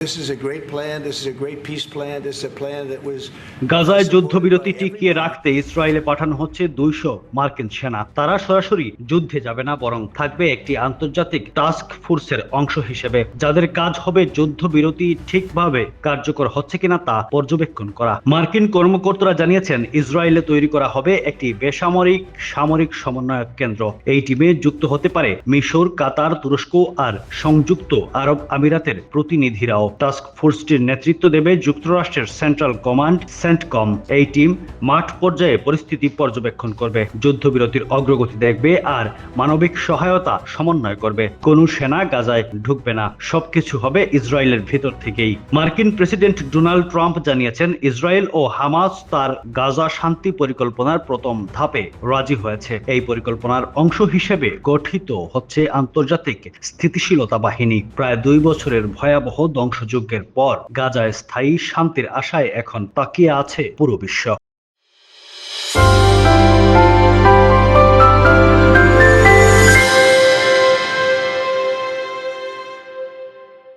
This is a great plan. This is a great peace plan. This is a plan that was গাজায় যুদ্ধবিরতি টিকিয়ে রাখতে ইসরায়েলে পাঠানো হচ্ছে 200 মার্কিন সেনা। তারা সরাসরি যুদ্ধে যাবে না, বরং থাকবে একটি আন্তর্জাতিক টাস্ক ফোর্সের অংশ হিসেবে, যাদের কাজ হবে যুদ্ধবিরতি ঠিকভাবে কার্যকর হচ্ছে কিনা তা পর্যবেক্ষণ করা। মার্কিন কর্মকর্তারা জানিয়েছেন, ইসরায়েলে তৈরি করা হবে একটি বেসামরিক সামরিক সমন্বয়ক কেন্দ্র। এই টিমে যুক্ত হতে পারে মিশর, কাতার, তুরস্ক আর সংযুক্ত আরব আমিরাতের প্রতিনিধিরাও। টাস্ক ফোর্সটির নেতৃত্ব দেবে যুক্তরাষ্ট্রের সেন্ট্রাল কমান্ড সেন্টকম। এই টিম মাঠ পর্যায়ে পরিস্থিতি পর্যবেক্ষণ করবে, যুদ্ধবিরতির অগ্রগতি দেখবে আর মানবিক সহায়তা সমন্বয় করবে। কোনো সেনা গাজায় ঢুকবে না, সবকিছু হবে ইসরায়েলের ভেতর থেকেই। মার্কিন প্রেসিডেন্ট ডোনাল্ড ট্রাম্প জানিয়েছেন, ইসরায়েল ও হামাস তার গাজা শান্তি পরিকল্পনার প্রথম ধাপে রাজি হয়েছে। এই পরিকল্পনার অংশ হিসেবে গঠিত হচ্ছে আন্তর্জাতিক স্থিতিশীলতা বাহিনী। প্রায় 2 বছরের ভয়াবহ ধ্বংসযজ্ঞের পর গাজায় স্থায়ী শান্তির আশায় এখন তাকিয়ে আছে পুরো বিশ্ব।